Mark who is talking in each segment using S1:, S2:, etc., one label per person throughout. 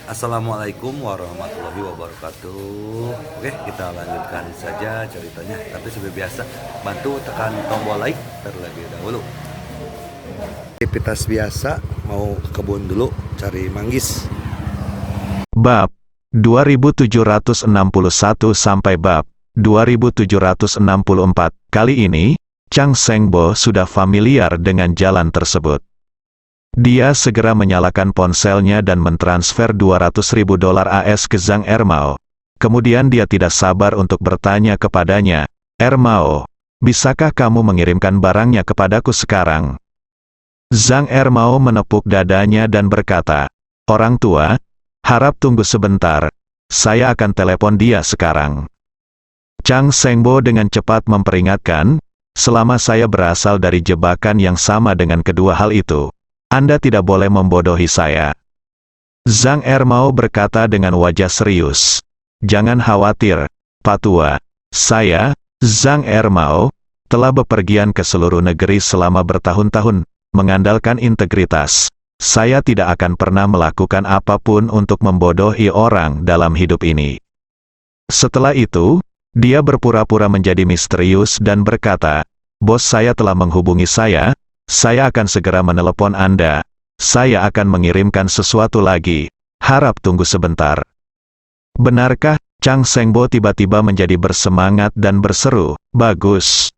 S1: Assalamualaikum warahmatullahi wabarakatuh. Oke, kita lanjutkan saja ceritanya. Tapi seperti biasa, bantu tekan tombol like terlebih dahulu. Aktivitas biasa, mau ke kebun dulu cari manggis.
S2: Bab 2761 sampai bab 2764. Kali ini, Chang Sengbo sudah familiar dengan jalan tersebut. Dia segera menyalakan ponselnya dan mentransfer $200.000 AS ke Zhang Ermao. Kemudian dia tidak sabar untuk bertanya kepadanya, "Ermao, bisakah kamu mengirimkan barangnya kepadaku sekarang?" Zhang Ermao menepuk dadanya dan berkata, "Orang tua, harap tunggu sebentar, saya akan telepon dia sekarang." Chang Sengbo dengan cepat memperingatkan, "Selama saya berasal dari jebakan yang sama dengan kedua hal itu, Anda tidak boleh membodohi saya." Zhang Ermao berkata dengan wajah serius, "Jangan khawatir, Pak Tua. Saya, Zhang Ermao, telah bepergian ke seluruh negeri selama bertahun-tahun, mengandalkan integritas. Saya tidak akan pernah melakukan apapun untuk membodohi orang dalam hidup ini." Setelah itu, dia berpura-pura menjadi misterius dan berkata, "Bos saya telah menghubungi saya akan segera menelepon Anda. Saya akan mengirimkan sesuatu lagi. Harap tunggu sebentar." "Benarkah?" Chang Sengbo tiba-tiba menjadi bersemangat dan berseru, "Bagus."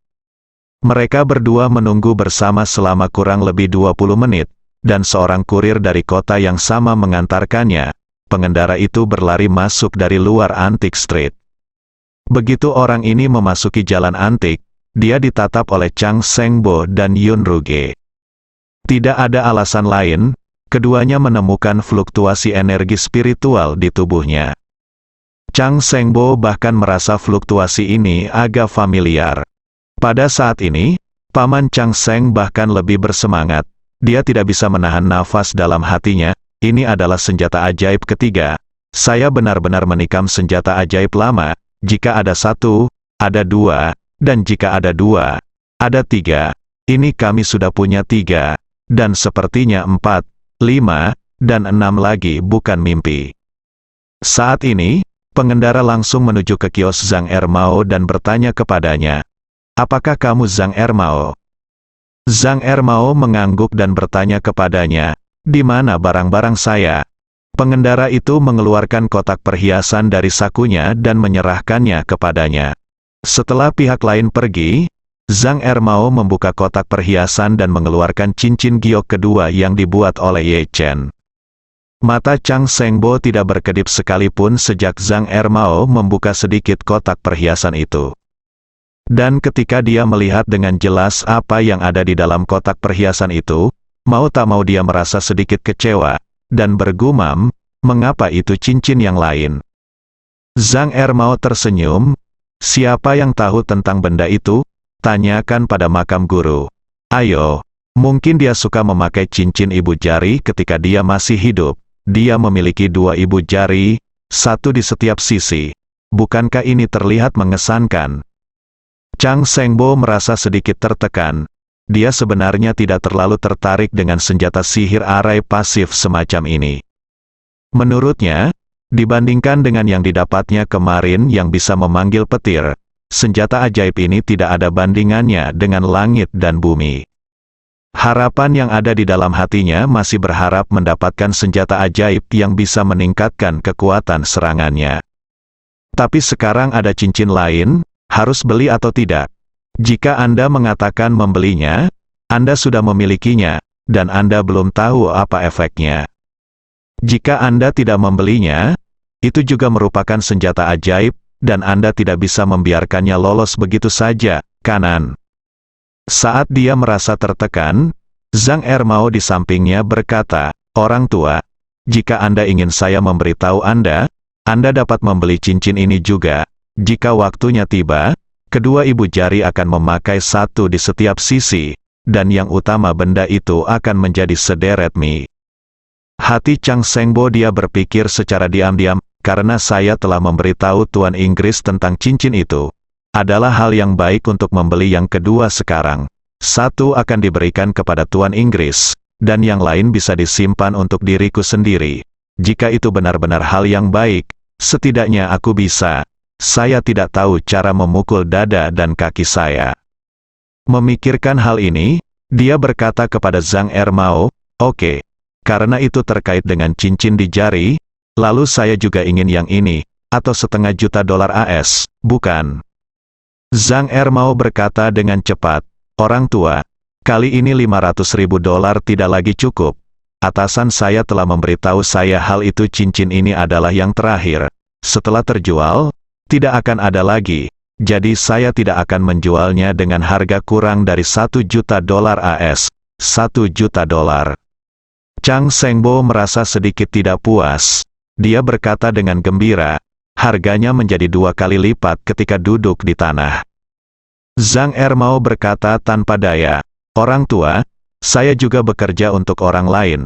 S2: Mereka berdua menunggu bersama selama kurang lebih 20 menit, dan seorang kurir dari kota yang sama mengantarkannya. Pengendara itu berlari masuk dari luar Antique Street. Begitu orang ini memasuki jalan antik, dia ditatap oleh Chang Sengbo dan Yun Ruge. Tidak ada alasan lain, keduanya menemukan fluktuasi energi spiritual di tubuhnya. Chang Sengbo bahkan merasa fluktuasi ini agak familiar. Pada saat ini, Paman Chang Seng bahkan lebih bersemangat. Dia tidak bisa menahan nafas dalam hatinya. Ini adalah senjata ajaib ketiga. Saya benar-benar menikam senjata ajaib lama. Jika ada satu, ada dua, dan jika ada dua, ada tiga. Ini kami sudah punya tiga, dan sepertinya 4, 5, dan 6 lagi bukan mimpi. Saat ini, pengendara langsung menuju ke kios Zhang Ermao dan bertanya kepadanya, "Apakah kamu Zhang Ermao?" Zhang Ermao mengangguk dan bertanya kepadanya, "Di mana barang-barang saya?" Pengendara itu mengeluarkan kotak perhiasan dari sakunya dan menyerahkannya kepadanya. Setelah pihak lain pergi, Zhang Ermao membuka kotak perhiasan dan mengeluarkan cincin giok kedua yang dibuat oleh Ye Chen. Mata Chang Sengbo tidak berkedip sekalipun sejak Zhang Ermao membuka sedikit kotak perhiasan itu. Dan ketika dia melihat dengan jelas apa yang ada di dalam kotak perhiasan itu, mau tak mau dia merasa sedikit kecewa, dan bergumam, "Mengapa itu cincin yang lain?" Zhang Ermao tersenyum, "Siapa yang tahu tentang benda itu? Tanyakan pada makam guru. Ayo, mungkin dia suka memakai cincin ibu jari ketika dia masih hidup. Dia memiliki 2 ibu jari, satu di setiap sisi. Bukankah ini terlihat mengesankan?" Chang Sengbo merasa sedikit tertekan. Dia sebenarnya tidak terlalu tertarik dengan senjata sihir arai pasif semacam ini. Menurutnya, dibandingkan dengan yang didapatnya kemarin yang bisa memanggil petir, senjata ajaib ini tidak ada bandingannya dengan langit dan bumi. Harapan yang ada di dalam hatinya masih berharap mendapatkan senjata ajaib yang bisa meningkatkan kekuatan serangannya. Tapi sekarang ada cincin lain, harus beli atau tidak? Jika Anda mengatakan membelinya, Anda sudah memilikinya, dan Anda belum tahu apa efeknya. Jika Anda tidak membelinya, itu juga merupakan senjata ajaib, dan Anda tidak bisa membiarkannya lolos begitu saja, kanan. Saat dia merasa tertekan, Zhang Ermao di sampingnya berkata, "Orang tua, jika Anda ingin saya memberitahu Anda dapat membeli cincin ini juga. Jika waktunya tiba, kedua ibu jari akan memakai satu di setiap sisi, dan yang utama benda itu akan menjadi sederet mie." Hati Chang Sengbo dia berpikir secara diam-diam, karena saya telah memberitahu Tuan Inggris tentang cincin itu. Adalah hal yang baik untuk membeli yang kedua sekarang. Satu akan diberikan kepada Tuan Inggris, dan yang lain bisa disimpan untuk diriku sendiri. Jika itu benar-benar hal yang baik, setidaknya aku bisa. Saya tidak tahu cara memukul dada dan kaki saya. Memikirkan hal ini, dia berkata kepada Zhang Ermao, "Oke, karena itu terkait dengan cincin di jari, lalu saya juga ingin yang ini, atau $1,5 juta AS, bukan?" Zhang Ermao berkata dengan cepat, "Orang tua, kali ini $500.000 tidak lagi cukup. Atasan saya telah memberitahu saya hal itu, cincin ini adalah yang terakhir. Setelah terjual, tidak akan ada lagi. Jadi saya tidak akan menjualnya dengan harga kurang dari $1 juta AS, $1 juta. Chang Shengbo merasa sedikit tidak puas. Dia berkata dengan gembira, harganya menjadi 2 kali lipat ketika duduk di tanah. Zhang Ermao berkata tanpa daya, "Orang tua, saya juga bekerja untuk orang lain.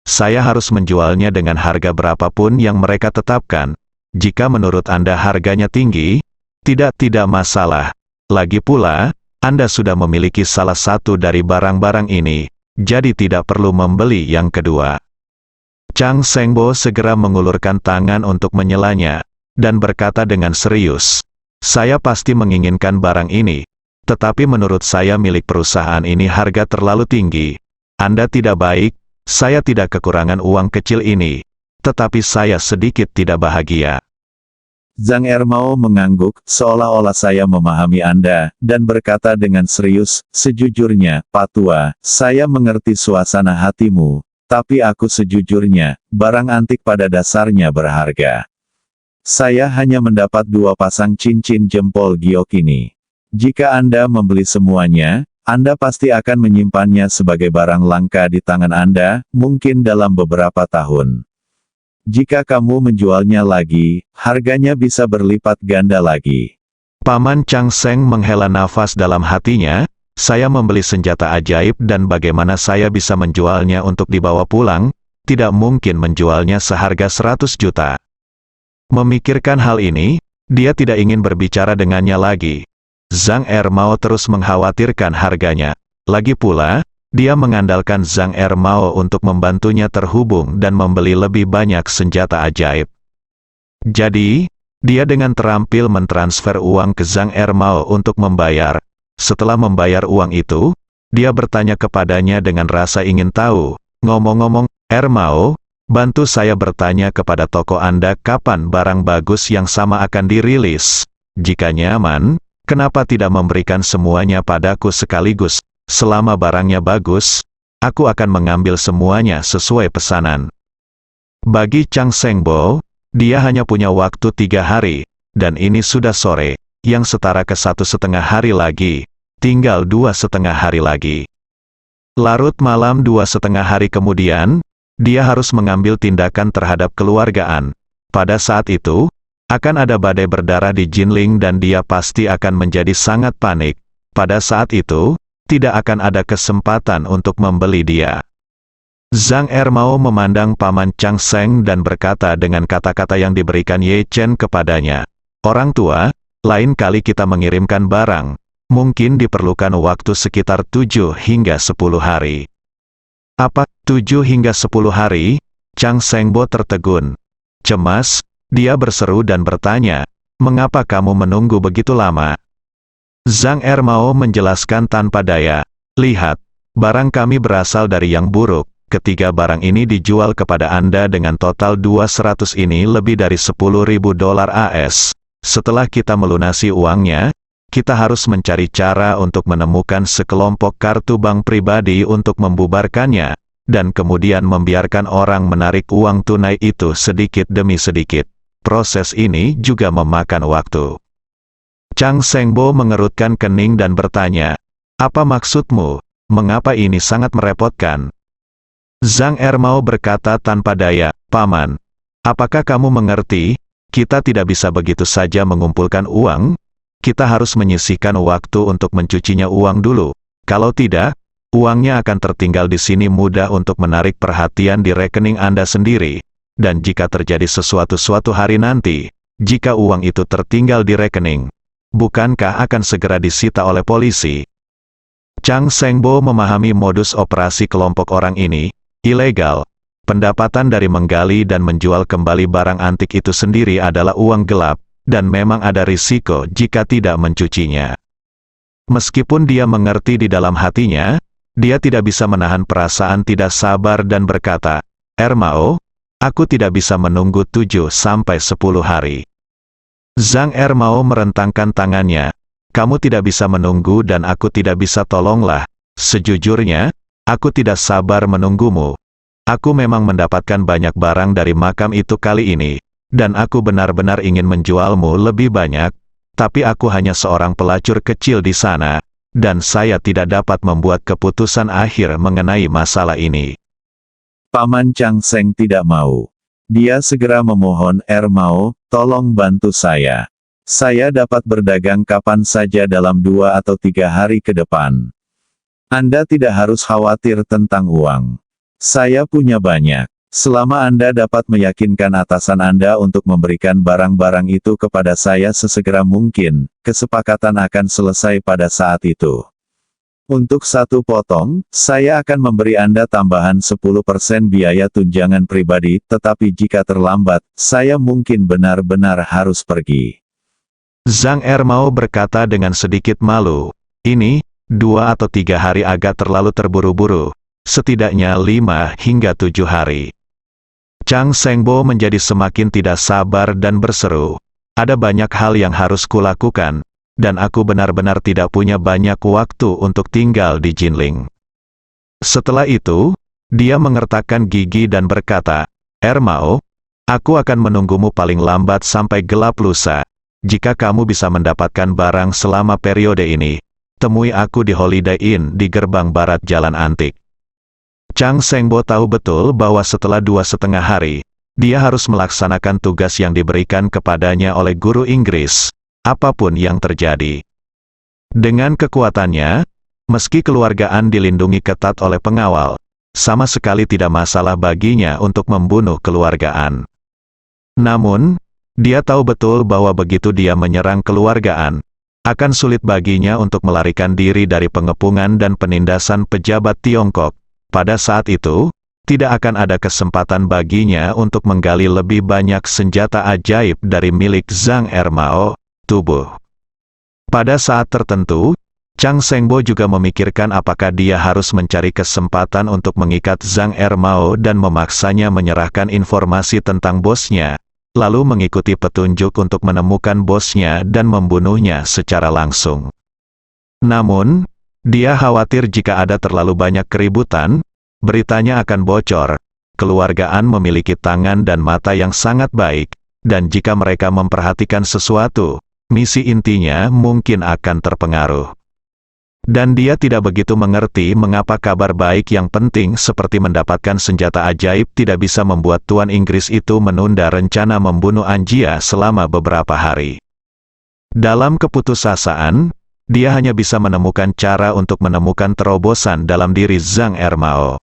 S2: Saya harus menjualnya dengan harga berapapun yang mereka tetapkan. Jika menurut Anda harganya tinggi, tidak masalah. Lagi pula, Anda sudah memiliki salah satu dari barang-barang ini, jadi tidak perlu membeli yang kedua." Chang Shengbo segera mengulurkan tangan untuk menyelanya, dan berkata dengan serius, "Saya pasti menginginkan barang ini, tetapi menurut saya milik perusahaan ini harga terlalu tinggi. Anda tidak baik, saya tidak kekurangan uang kecil ini, tetapi saya sedikit tidak bahagia."
S3: Zhang Ermao mengangguk, seolah-olah saya memahami Anda, dan berkata dengan serius, "Sejujurnya, Pak Tua, saya mengerti suasana hatimu, tapi aku sejujurnya, barang antik pada dasarnya berharga. Saya hanya mendapat 2 pasang cincin jempol giok ini. Jika Anda membeli semuanya, Anda pasti akan menyimpannya sebagai barang langka di tangan Anda, mungkin dalam beberapa tahun. Jika kamu menjualnya lagi, harganya bisa berlipat ganda lagi."
S2: Paman Chang Sheng menghela nafas dalam hatinya, saya membeli senjata ajaib dan bagaimana saya bisa menjualnya untuk dibawa pulang, tidak mungkin menjualnya seharga 100 juta. Memikirkan hal ini, dia tidak ingin berbicara dengannya lagi. Zhang Ermao terus mengkhawatirkan harganya. Lagi pula, dia mengandalkan Zhang Ermao untuk membantunya terhubung dan membeli lebih banyak senjata ajaib. Jadi, dia dengan terampil mentransfer uang ke Zhang Ermao untuk membayar. Setelah membayar uang itu, dia bertanya kepadanya dengan rasa ingin tahu, "Ngomong-ngomong, Ermao, bantu saya bertanya kepada toko Anda kapan barang bagus yang sama akan dirilis. Jika nyaman, kenapa tidak memberikan semuanya padaku sekaligus? Selama barangnya bagus, aku akan mengambil semuanya sesuai pesanan." Bagi Chang Shengbo, dia hanya punya waktu 3 hari, dan ini sudah sore, yang setara ke 1,5 hari lagi, tinggal 2,5 hari lagi. Larut malam 2,5 hari kemudian, dia harus mengambil tindakan terhadap keluargaan. Pada saat itu, akan ada badai berdarah di Jinling dan dia pasti akan menjadi sangat panik. Pada saat itu, tidak akan ada kesempatan untuk membeli dia. Zhang Ermao memandang Paman Chang Sheng dan berkata dengan kata-kata yang diberikan Ye Chen kepadanya, "Orang tua, lain kali kita mengirimkan barang, mungkin diperlukan waktu sekitar 7 hingga 10 hari. "Apa, 7 hingga 10 hari? Chang Shengbo tertegun. Cemas, dia berseru dan bertanya, "Mengapa kamu menunggu begitu lama?" Zhang Ermao menjelaskan tanpa daya, "Lihat, barang kami berasal dari yang buruk. Ketiga barang ini dijual kepada Anda dengan total 200 ini lebih dari $10.000 AS. Setelah kita melunasi uangnya, kita harus mencari cara untuk menemukan sekelompok kartu bank pribadi untuk membubarkannya, dan kemudian membiarkan orang menarik uang tunai itu sedikit demi sedikit. Proses ini juga memakan waktu." Chang Shengbo mengerutkan kening dan bertanya, "Apa maksudmu? Mengapa ini sangat merepotkan?" Zhang Ermao berkata tanpa daya, "Paman, apakah kamu mengerti? Kita tidak bisa begitu saja mengumpulkan uang. Kita harus menyisihkan waktu untuk mencucinya uang dulu. Kalau tidak, uangnya akan tertinggal di sini mudah untuk menarik perhatian di rekening Anda sendiri. Dan jika terjadi sesuatu suatu hari nanti, jika uang itu tertinggal di rekening, bukankah akan segera disita oleh polisi?" Chang Shengbo memahami modus operasi kelompok orang ini, ilegal. pendapatan dari menggali dan menjual kembali barang antik itu sendiri adalah uang gelap, dan memang ada risiko jika tidak mencucinya. Meskipun dia mengerti di dalam hatinya, dia tidak bisa menahan perasaan tidak sabar dan berkata, "Ermao, aku tidak bisa menunggu 7 sampai 10 hari." Zhang Ermao merentangkan tangannya, "Kamu tidak bisa menunggu dan aku tidak bisa tolonglah. Sejujurnya, aku tidak sabar menunggumu. Aku memang mendapatkan banyak barang dari makam itu kali ini, dan aku benar-benar ingin menjualmu lebih banyak, tapi aku hanya seorang pelacur kecil di sana, dan saya tidak dapat membuat keputusan akhir mengenai masalah ini."
S3: Paman Chang Seng tidak mau. Dia segera memohon, "Ermao, tolong bantu saya. Saya dapat berdagang kapan saja dalam 2 atau 3 hari ke depan. Anda tidak harus khawatir tentang uang. Saya punya banyak. Selama Anda dapat meyakinkan atasan Anda untuk memberikan barang-barang itu kepada saya sesegera mungkin, kesepakatan akan selesai pada saat itu. Untuk 1 potong, saya akan memberi Anda tambahan 10% biaya tunjangan pribadi, tetapi jika terlambat, saya mungkin benar-benar harus pergi."
S2: Zhang Ermao berkata dengan sedikit malu, "Ini, 2 atau 3 hari agak terlalu terburu-buru, setidaknya 5 hingga 7 hari. Chang Sengbo menjadi semakin tidak sabar dan berseru, "Ada banyak hal yang harus kulakukan, dan aku benar-benar tidak punya banyak waktu untuk tinggal di Jinling." Setelah itu, dia mengertakkan gigi dan berkata, "Ermao, aku akan menunggumu paling lambat sampai gelap lusa. Jika kamu bisa mendapatkan barang selama periode ini, temui aku di Holiday Inn di gerbang barat Jalan Antik." Chang Sengbo tahu betul bahwa setelah 2,5 hari, dia harus melaksanakan tugas yang diberikan kepadanya oleh guru Inggris, apapun yang terjadi. Dengan kekuatannya, meski keluargaan dilindungi ketat oleh pengawal, sama sekali tidak masalah baginya untuk membunuh keluargaan. Namun, dia tahu betul bahwa begitu dia menyerang keluargaan, akan sulit baginya untuk melarikan diri dari pengepungan dan penindasan pejabat Tiongkok. Pada saat itu, tidak akan ada kesempatan baginya untuk menggali lebih banyak senjata ajaib dari milik Zhang Ermao, tubuh. Pada saat tertentu, Chang Sengbo juga memikirkan apakah dia harus mencari kesempatan untuk mengikat Zhang Ermao dan memaksanya menyerahkan informasi tentang bosnya, lalu mengikuti petunjuk untuk menemukan bosnya dan membunuhnya secara langsung. Namun, dia khawatir jika ada terlalu banyak keributan, beritanya akan bocor. Keluargaan memiliki tangan dan mata yang sangat baik, dan jika mereka memperhatikan sesuatu, misi intinya mungkin akan terpengaruh. Dan dia tidak begitu mengerti mengapa kabar baik yang penting seperti mendapatkan senjata ajaib tidak bisa membuat Tuan Inggris itu menunda rencana membunuh Anjia selama beberapa hari. Dalam keputusasaan, dia hanya bisa menemukan cara untuk menemukan terobosan dalam diri Zhang Ermao.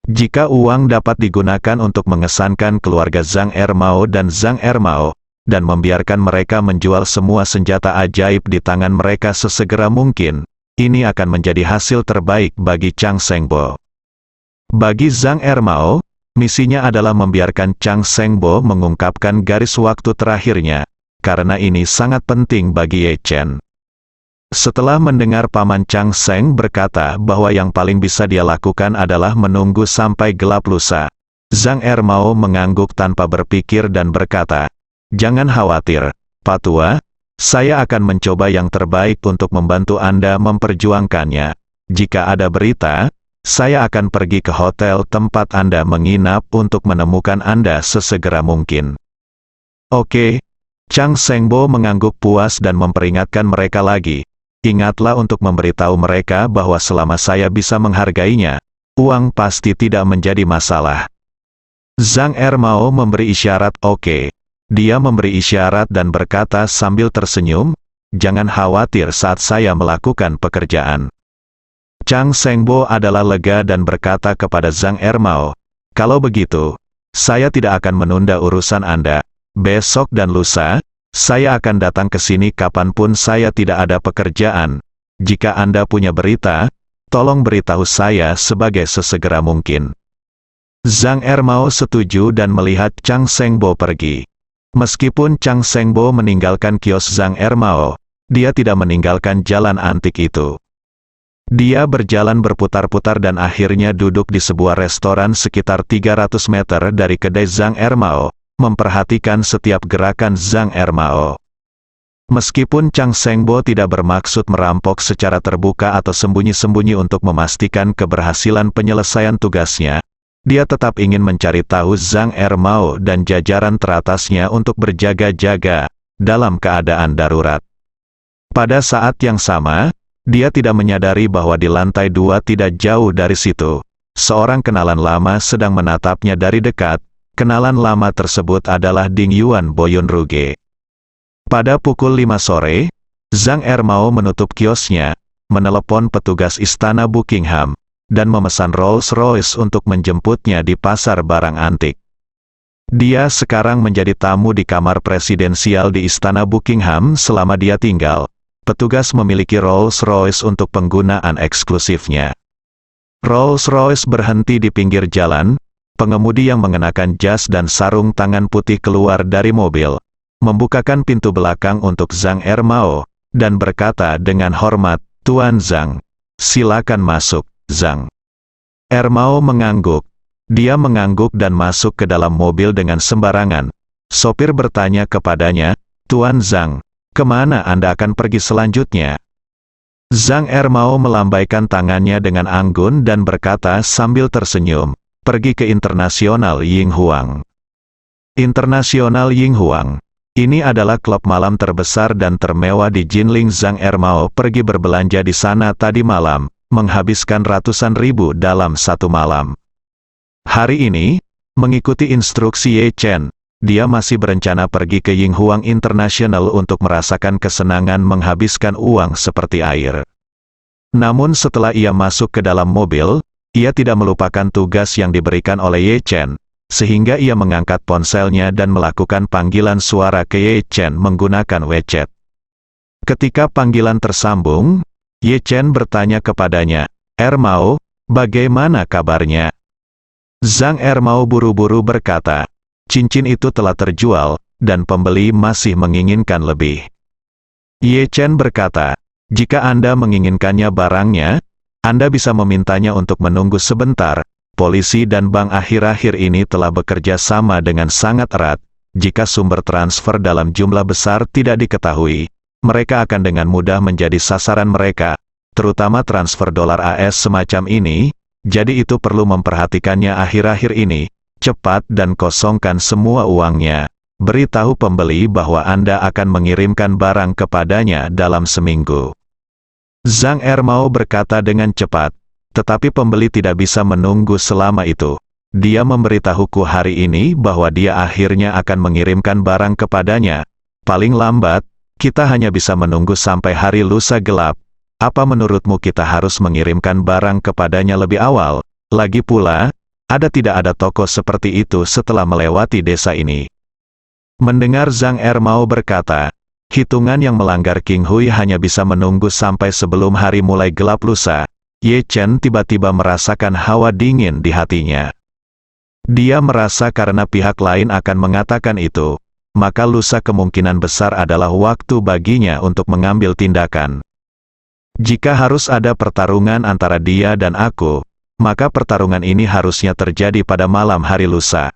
S2: Jika uang dapat digunakan untuk mengesankan keluarga Zhang Ermao dan Zhang Ermao, dan membiarkan mereka menjual semua senjata ajaib di tangan mereka sesegera mungkin, ini akan menjadi hasil terbaik bagi Chang Sengbo. Bagi Zhang Ermao, misinya adalah membiarkan Chang Sengbo mengungkapkan garis waktu terakhirnya, karena ini sangat penting bagi Ye Chen. Setelah mendengar Paman Chang Seng berkata bahwa yang paling bisa dia lakukan adalah menunggu sampai gelap lusa, Zhang Ermao mengangguk tanpa berpikir dan berkata, "Jangan khawatir, Pak Tua, saya akan mencoba yang terbaik untuk membantu Anda memperjuangkannya. Jika ada berita, saya akan pergi ke hotel tempat Anda menginap untuk menemukan Anda sesegera mungkin." "Oke." Chang Sengbo mengangguk puas dan memperingatkan mereka lagi, "Ingatlah untuk memberitahu mereka bahwa selama saya bisa menghargainya, uang pasti tidak menjadi masalah." Zhang Ermao memberi isyarat oke. Dia memberi isyarat dan berkata sambil tersenyum, "Jangan khawatir saat saya melakukan pekerjaan." Chang Sengbo adalah lega dan berkata kepada Zhang Ermao, "Kalau begitu, saya tidak akan menunda urusan Anda. Besok dan lusa, saya akan datang ke sini kapanpun saya tidak ada pekerjaan. Jika Anda punya berita, tolong beritahu saya sebagai sesegera mungkin." Zhang Ermao setuju dan melihat Chang Shengbo pergi. Meskipun Chang Shengbo meninggalkan kios Zhang Ermao, dia tidak meninggalkan jalan antik itu. Dia berjalan berputar-putar dan akhirnya duduk di sebuah restoran sekitar 300 meter dari kedai Zhang Ermao, memperhatikan setiap gerakan Zhang Ermao. Meskipun Chang Shengbo tidak bermaksud merampok secara terbuka atau sembunyi-sembunyi untuk memastikan keberhasilan penyelesaian tugasnya, dia tetap ingin mencari tahu Zhang Ermao dan jajaran teratasnya untuk berjaga-jaga dalam keadaan darurat. Pada saat yang sama, dia tidak menyadari bahwa di lantai 2 tidak jauh dari situ, seorang kenalan lama sedang menatapnya dari dekat. Kenalan lama tersebut adalah Ding Yuan Boyunruge. Pada pukul 5 sore, Zhang Ermao menutup kiosnya, menelepon petugas istana Buckingham, dan memesan Rolls-Royce untuk menjemputnya di pasar barang antik. Dia sekarang menjadi tamu di kamar presidensial di istana Buckingham selama dia tinggal. Petugas memiliki Rolls-Royce untuk penggunaan eksklusifnya. Rolls-Royce berhenti di pinggir jalan, pengemudi yang mengenakan jas dan sarung tangan putih keluar dari mobil, membukakan pintu belakang untuk Zhang Ermao, dan berkata dengan hormat, "Tuan Zhang, silakan masuk, Zhang." Ermao mengangguk. Dia mengangguk dan masuk ke dalam mobil dengan sembarangan. Sopir bertanya kepadanya, "Tuan Zhang, kemana Anda akan pergi selanjutnya?" Zhang Ermao melambaikan tangannya dengan anggun dan berkata sambil tersenyum, "Pergi ke Internasional Yinghuang." Internasional Yinghuang. Ini adalah klub malam terbesar dan termewah di Jinling. Zhang Ermao pergi berbelanja di sana tadi malam, menghabiskan ratusan ribu dalam satu malam. Hari ini, mengikuti instruksi Ye Chen, dia masih berencana pergi ke Yinghuang International untuk merasakan kesenangan menghabiskan uang seperti air. Namun setelah ia masuk ke dalam mobil, ia tidak melupakan tugas yang diberikan oleh Ye Chen, sehingga ia mengangkat ponselnya dan melakukan panggilan suara ke Ye Chen menggunakan WeChat. Ketika panggilan tersambung, Ye Chen bertanya kepadanya, "Ermao, bagaimana kabarnya?" Zhang Ermao buru-buru berkata, "Cincin itu telah terjual, dan pembeli masih menginginkan lebih." Ye Chen berkata, "Jika Anda menginginkannya barangnya, Anda bisa memintanya untuk menunggu sebentar. Polisi dan bank akhir-akhir ini telah bekerja sama dengan sangat erat. Jika sumber transfer dalam jumlah besar tidak diketahui, mereka akan dengan mudah menjadi sasaran mereka, terutama transfer dolar AS semacam ini, jadi itu perlu memperhatikannya akhir-akhir ini. Cepat dan kosongkan semua uangnya. Beritahu pembeli bahwa Anda akan mengirimkan barang kepadanya dalam seminggu." Zhang Ermao berkata dengan cepat, tetapi pembeli tidak bisa menunggu selama itu. Dia memberitahuku hari ini bahwa dia akhirnya akan mengirimkan barang kepadanya. Paling lambat, kita hanya bisa menunggu sampai hari lusa gelap. Apa menurutmu kita harus mengirimkan barang kepadanya lebih awal? Lagi pula, tidak ada toko seperti itu setelah melewati desa ini. Mendengar Zhang Ermao berkata, hitungan yang melanggar King Hui hanya bisa menunggu sampai sebelum hari mulai gelap lusa, Ye Chen tiba-tiba merasakan hawa dingin di hatinya. Dia merasa karena pihak lain akan mengatakan itu, maka lusa kemungkinan besar adalah waktu baginya untuk mengambil tindakan. Jika harus ada pertarungan antara dia dan aku, maka pertarungan ini harusnya terjadi pada malam hari lusa.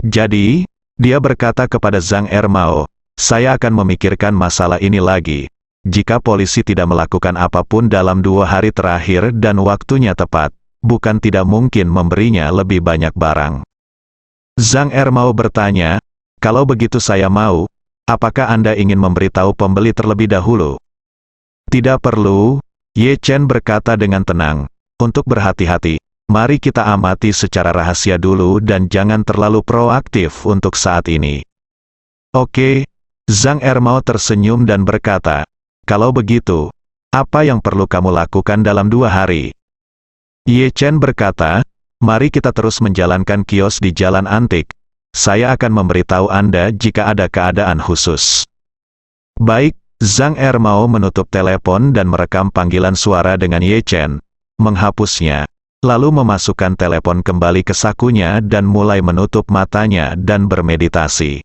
S2: Jadi, dia berkata kepada Zhang Ermao, "Saya akan memikirkan masalah ini lagi. Jika polisi tidak melakukan apapun dalam 2 hari terakhir dan waktunya tepat, bukan tidak mungkin memberinya lebih banyak barang." Zhang Ermao bertanya, "Kalau begitu saya mau, apakah Anda ingin memberitahu pembeli terlebih dahulu?" "Tidak perlu," Ye Chen berkata dengan tenang. "Untuk berhati-hati, mari kita amati secara rahasia dulu dan jangan terlalu proaktif untuk saat ini." "Oke." Zhang Ermao tersenyum dan berkata, "Kalau begitu, apa yang perlu kamu lakukan dalam 2 hari?" Ye Chen berkata, "Mari kita terus menjalankan kios di Jalan Antik. Saya akan memberitahu Anda jika ada keadaan khusus." "Baik." Zhang Ermao menutup telepon dan merekam panggilan suara dengan Ye Chen, menghapusnya, lalu memasukkan telepon kembali ke sakunya dan mulai menutup matanya dan bermeditasi.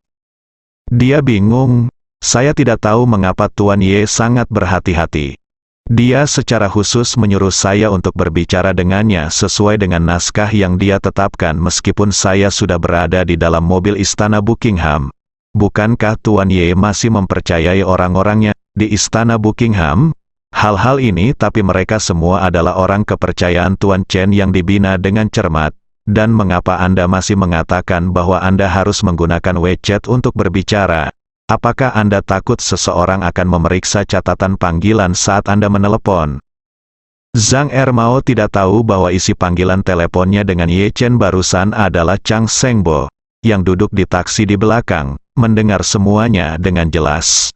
S2: Dia bingung. Saya tidak tahu mengapa Tuan Ye sangat berhati-hati. Dia secara khusus menyuruh saya untuk berbicara dengannya sesuai dengan naskah yang dia tetapkan meskipun saya sudah berada di dalam mobil istana Buckingham. Bukankah Tuan Ye masih mempercayai orang-orangnya di istana Buckingham? Hal-hal ini tapi mereka semua adalah orang kepercayaan Tuan Chen yang dibina dengan cermat. Dan mengapa Anda masih mengatakan bahwa Anda harus menggunakan WeChat untuk berbicara? Apakah Anda takut seseorang akan memeriksa catatan panggilan saat Anda menelepon? Zhang Ermao tidak tahu bahwa isi panggilan teleponnya dengan Ye Chen barusan adalah Chang Shengbo, yang duduk di taksi di belakang, mendengar semuanya dengan jelas.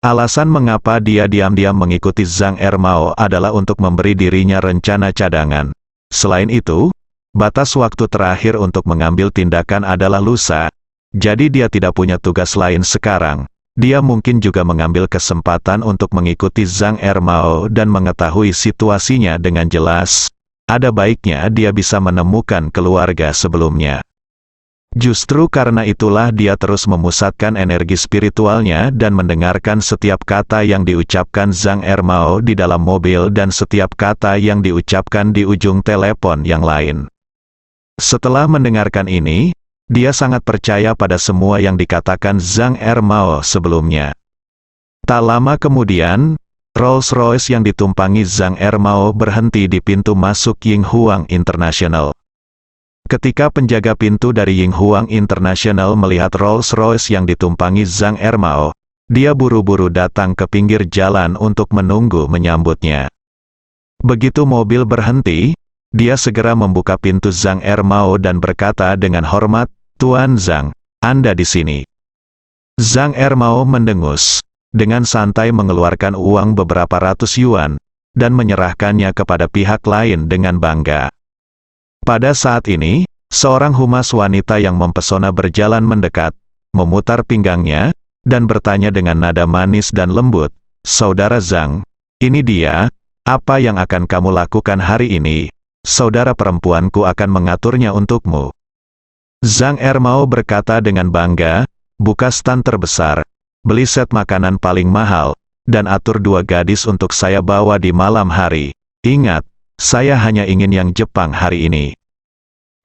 S2: Alasan mengapa dia diam-diam mengikuti Zhang Ermao adalah untuk memberi dirinya rencana cadangan. Selain itu, batas waktu terakhir untuk mengambil tindakan adalah lusa. Jadi dia tidak punya tugas lain sekarang. Dia mungkin juga mengambil kesempatan untuk mengikuti Zhang Ermao dan mengetahui situasinya dengan jelas. Ada baiknya dia bisa menemukan keluarga sebelumnya. Justru karena itulah dia terus memusatkan energi spiritualnya dan mendengarkan setiap kata yang diucapkan Zhang Ermao di dalam mobil dan setiap kata yang diucapkan di ujung telepon yang lain. Setelah mendengarkan ini, dia sangat percaya pada semua yang dikatakan Zhang Ermao sebelumnya. Tak lama kemudian, Rolls-Royce yang ditumpangi Zhang Ermao berhenti di pintu masuk Yinghuang International. Ketika penjaga pintu dari Yinghuang International melihat Rolls-Royce yang ditumpangi Zhang Ermao, dia buru-buru datang ke pinggir jalan untuk menunggu menyambutnya. Begitu mobil berhenti, dia segera membuka pintu Zhang Ermao dan berkata dengan hormat, "Tuan Zhang, Anda di sini." Zhang Ermao mendengus, dengan santai mengeluarkan uang beberapa ratus yuan, dan menyerahkannya kepada pihak lain dengan bangga. Pada saat ini, seorang humas wanita yang mempesona berjalan mendekat, memutar pinggangnya, dan bertanya dengan nada manis dan lembut, "Saudara Zhang, ini dia, apa yang akan kamu lakukan hari ini? Saudara perempuanku akan mengaturnya untukmu." Zhang Ermao berkata dengan bangga, "Buka stan terbesar, beli set makanan paling mahal, dan atur 2 gadis untuk saya bawa di malam hari. Ingat, saya hanya ingin yang Jepang hari ini."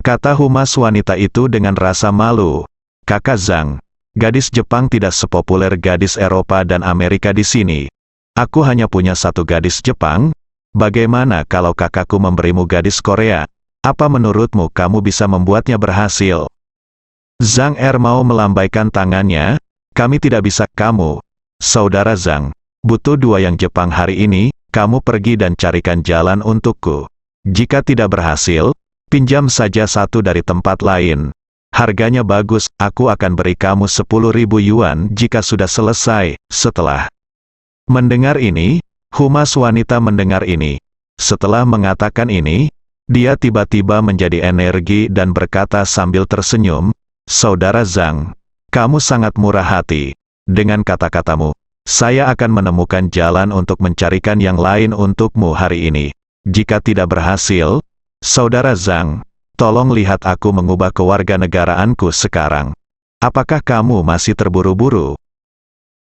S2: Kata humas wanita itu dengan rasa malu, "Kakak Zhang, gadis Jepang tidak sepopuler gadis Eropa dan Amerika di sini. Aku hanya punya 1 gadis Jepang. Bagaimana kalau kakakku memberimu gadis Korea? Apa menurutmu kamu bisa membuatnya berhasil?" Zhang Ermao melambaikan tangannya, "Kami tidak bisa." "Kamu, Saudara Zhang, butuh 2 yang Jepang hari ini, kamu pergi dan carikan jalan untukku. Jika tidak berhasil, pinjam saja 1 dari tempat lain. Harganya bagus, aku akan beri kamu 10.000 yuan jika sudah selesai." Setelah mendengar ini, humas wanita mendengar ini. Setelah mengatakan ini, dia tiba-tiba menjadi energi dan berkata sambil tersenyum, "Saudara Zhang, kamu sangat murah hati. Dengan kata-katamu, saya akan menemukan jalan untuk mencarikan yang lain untukmu hari ini. Jika tidak berhasil, Saudara Zhang, tolong lihat aku mengubah kewarganegaraanku sekarang. Apakah kamu masih terburu-buru?"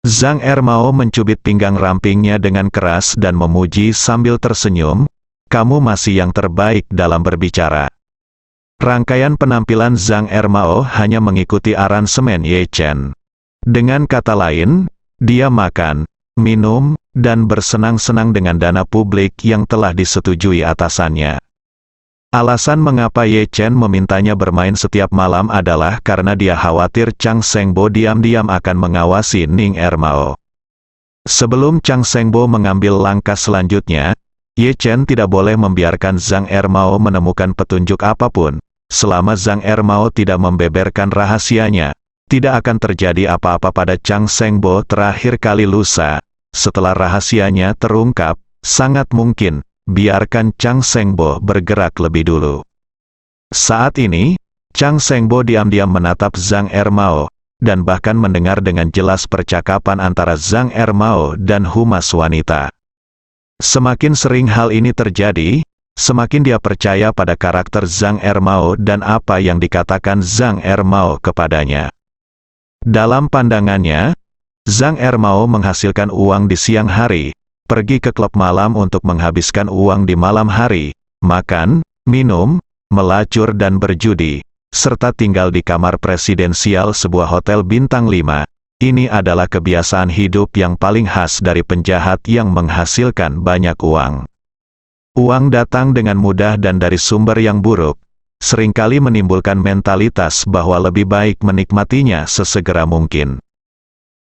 S2: Zhang Ermao mencubit pinggang rampingnya dengan keras dan memuji sambil tersenyum, "Kamu masih yang terbaik dalam berbicara." Rangkaian penampilan Zhang Ermao hanya mengikuti aransemen Ye Chen. Dengan kata lain, dia makan, minum, dan bersenang-senang dengan dana publik yang telah disetujui atasannya. Alasan mengapa Ye Chen memintanya bermain setiap malam adalah karena dia khawatir Chang Shengbo diam-diam akan mengawasi Ning Ermao. Sebelum Chang Shengbo mengambil langkah selanjutnya, Ye Chen tidak boleh membiarkan Zhang Ermao menemukan petunjuk apapun. Selama Zhang Ermao tidak membeberkan rahasianya, tidak akan terjadi apa-apa pada Chang Shengbo terakhir kali lusa. Setelah rahasianya terungkap, sangat mungkin, biarkan Chang Shengbo bergerak lebih dulu. Saat ini, Chang Shengbo diam-diam menatap Zhang Ermao, dan bahkan mendengar dengan jelas percakapan antara Zhang Ermao dan humas wanita. Semakin sering hal ini terjadi, semakin dia percaya pada karakter Zhang Ermao dan apa yang dikatakan Zhang Ermao kepadanya. Dalam pandangannya, Zhang Ermao menghasilkan uang di siang hari, pergi ke klub malam untuk menghabiskan uang di malam hari, makan, minum, melacur dan berjudi, serta tinggal di kamar presidensial sebuah hotel bintang 5. Ini adalah kebiasaan hidup yang paling khas dari penjahat yang menghasilkan banyak uang. Uang datang dengan mudah dan dari sumber yang buruk, seringkali menimbulkan mentalitas bahwa lebih baik menikmatinya sesegera mungkin.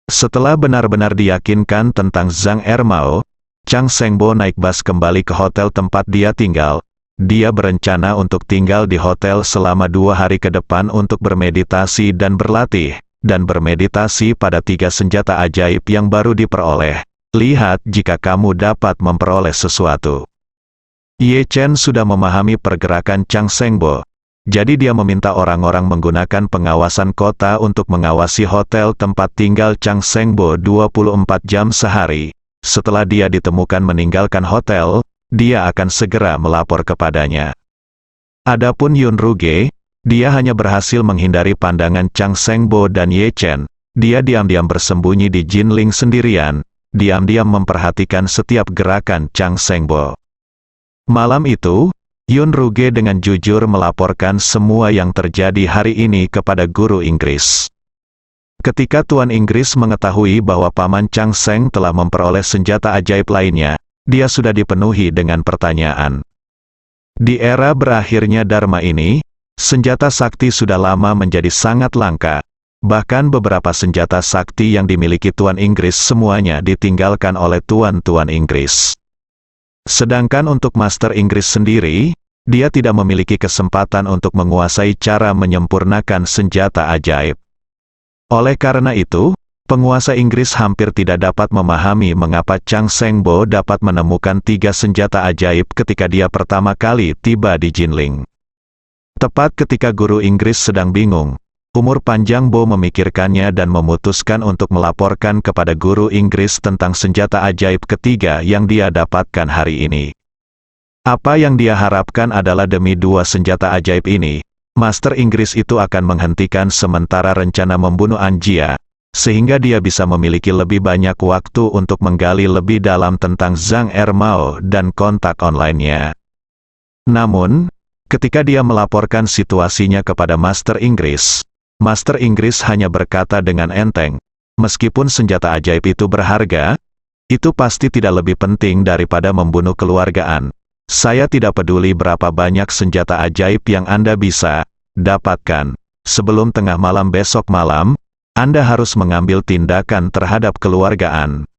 S2: Setelah benar-benar diyakinkan tentang Zhang Ermao, Chang Shengbo naik bus kembali ke hotel tempat dia tinggal. Dia berencana untuk tinggal di hotel selama 2 hari ke depan untuk bermeditasi dan berlatih, dan bermeditasi pada 3 senjata ajaib yang baru diperoleh. Lihat jika kamu dapat memperoleh sesuatu. Ye Chen sudah memahami pergerakan Chang Shengbo, jadi dia meminta orang-orang menggunakan pengawasan kota untuk mengawasi hotel tempat tinggal Chang Shengbo 24 jam sehari. Setelah dia ditemukan meninggalkan hotel, dia akan segera melapor kepadanya. Adapun Yun Ruge, dia hanya berhasil menghindari pandangan Chang Shengbo dan Ye Chen. Dia diam-diam bersembunyi di Jinling sendirian, diam-diam memperhatikan setiap gerakan Chang Shengbo. Malam itu, Yun Ruge dengan jujur melaporkan semua yang terjadi hari ini kepada guru Inggris. Ketika Tuan Inggris mengetahui bahwa Paman Chang Sheng telah memperoleh senjata ajaib lainnya, dia sudah dipenuhi dengan pertanyaan. Di era berakhirnya Dharma ini, senjata sakti sudah lama menjadi sangat langka. Bahkan beberapa senjata sakti yang dimiliki Tuan Inggris semuanya ditinggalkan oleh Tuan-Tuan Inggris. Sedangkan untuk Master Inggris sendiri, dia tidak memiliki kesempatan untuk menguasai cara menyempurnakan senjata ajaib. Oleh karena itu, penguasa Inggris hampir tidak dapat memahami mengapa Chang Shengbo dapat menemukan 3 senjata ajaib ketika dia pertama kali tiba di Jinling. Tepat ketika guru Inggris sedang bingung, umur panjang Bo memikirkannya dan memutuskan untuk melaporkan kepada guru Inggris tentang senjata ajaib ketiga yang dia dapatkan hari ini. Apa yang dia harapkan adalah demi 2 senjata ajaib ini, Master Inggris itu akan menghentikan sementara rencana membunuh Anjia, sehingga dia bisa memiliki lebih banyak waktu untuk menggali lebih dalam tentang Zhang Ermao dan kontak online-nya. Namun, ketika dia melaporkan situasinya kepada Master Inggris hanya berkata dengan enteng, meskipun senjata ajaib itu berharga, itu pasti tidak lebih penting daripada membunuh keluargaan. Saya tidak peduli berapa banyak senjata ajaib yang Anda bisa dapatkan. Sebelum tengah malam besok malam, Anda harus mengambil tindakan terhadap keluargaan.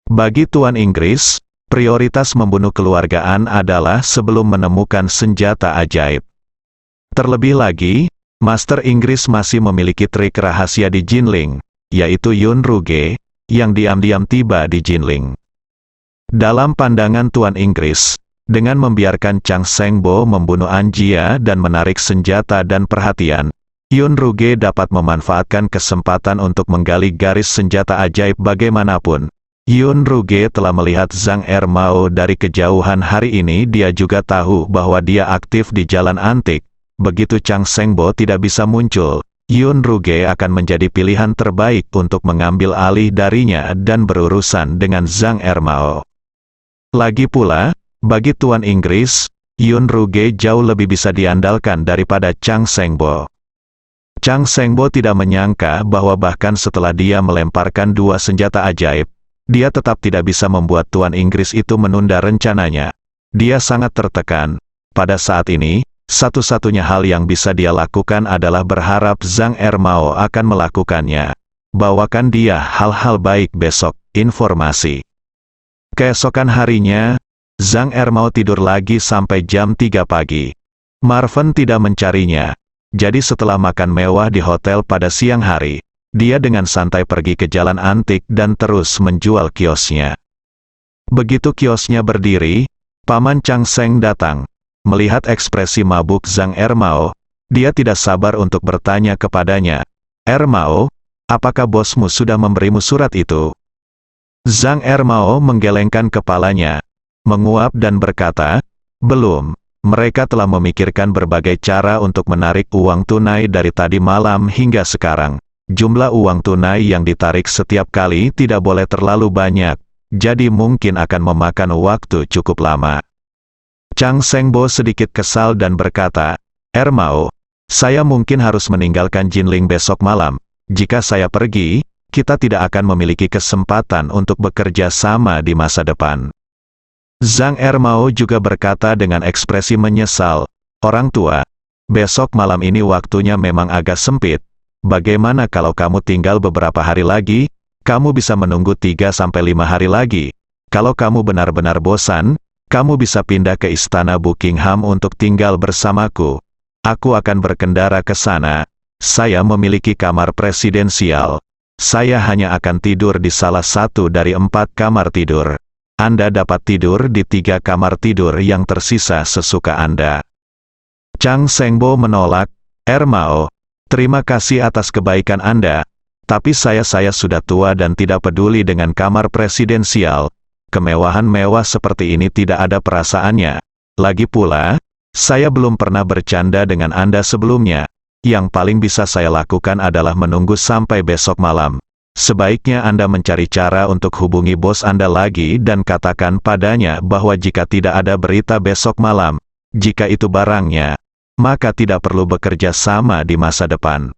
S2: Bagi Tuan Inggris, prioritas membunuh keluargaan adalah sebelum menemukan senjata ajaib. Terlebih lagi, Master Inggris masih memiliki trik rahasia di Jinling, yaitu Yun Ruge, yang diam-diam tiba di Jinling. Dalam pandangan Tuan Inggris, dengan membiarkan Chang Shengbo membunuh Anjia dan menarik senjata dan perhatian, Yun Ruge dapat memanfaatkan kesempatan untuk menggali garis senjata ajaib bagaimanapun. Yun Ruge telah melihat Zhang Ermao dari kejauhan hari ini. Dia juga tahu bahwa dia aktif di Jalan Antik. Begitu Chang Shengbo tidak bisa muncul, Yun Ruge akan menjadi pilihan terbaik untuk mengambil alih darinya dan berurusan dengan Zhang Ermao. Lagi pula, bagi Tuan Inggris, Yun Ruge jauh lebih bisa diandalkan daripada Chang Shengbo. Chang Shengbo tidak menyangka bahwa bahkan setelah dia melemparkan 2 senjata ajaib, dia tetap tidak bisa membuat Tuan Inggris itu menunda rencananya. Dia sangat tertekan. Pada saat ini, satu-satunya hal yang bisa dia lakukan adalah berharap Zhang Ermao akan melakukannya. Bawakan dia hal-hal baik besok, informasi. Keesokan harinya, Zhang Ermao tidur lagi sampai jam 3 pagi. Marvin tidak mencarinya. Jadi setelah makan mewah di hotel pada siang hari, dia dengan santai pergi ke Jalan Antik dan terus menjual kiosnya. Begitu kiosnya berdiri, Paman Chang Sheng datang. Melihat ekspresi mabuk Zhang Ermao, dia tidak sabar untuk bertanya kepadanya, "Ermao, apakah bosmu sudah memberimu surat itu?" Zhang Ermao menggelengkan kepalanya, menguap dan berkata, Belum. Mereka telah memikirkan berbagai cara untuk menarik uang tunai dari tadi malam hingga sekarang. Jumlah uang tunai yang ditarik setiap kali tidak boleh terlalu banyak, jadi mungkin akan memakan waktu cukup lama. Chang Sengbo sedikit kesal dan berkata, Mao, saya mungkin harus meninggalkan Jinling besok malam. Jika saya pergi, kita tidak akan memiliki kesempatan untuk bekerja sama di masa depan. Zhang Mao juga berkata dengan ekspresi menyesal, orang tua, besok malam ini waktunya memang agak sempit. Bagaimana kalau kamu tinggal beberapa hari lagi? Kamu bisa menunggu 3-5 hari lagi. Kalau kamu benar-benar bosan, kamu bisa pindah ke istana Buckingham untuk tinggal bersamaku. Aku akan berkendara ke sana. Saya memiliki kamar presidensial. Saya hanya akan tidur di salah satu dari 4 kamar tidur. Anda dapat tidur di 3 kamar tidur yang tersisa sesuka Anda. Chang Sengbo menolak, Mao, terima kasih atas kebaikan Anda, tapi saya sudah tua dan tidak peduli dengan kamar presidensial. Kemewahan mewah seperti ini tidak ada perasaannya. Lagi pula, saya belum pernah bercanda dengan Anda sebelumnya. Yang paling bisa saya lakukan adalah menunggu sampai besok malam. Sebaiknya Anda mencari cara untuk hubungi bos Anda lagi dan katakan padanya bahwa jika tidak ada berita besok malam, jika itu barangnya, maka tidak perlu bekerja sama di masa depan.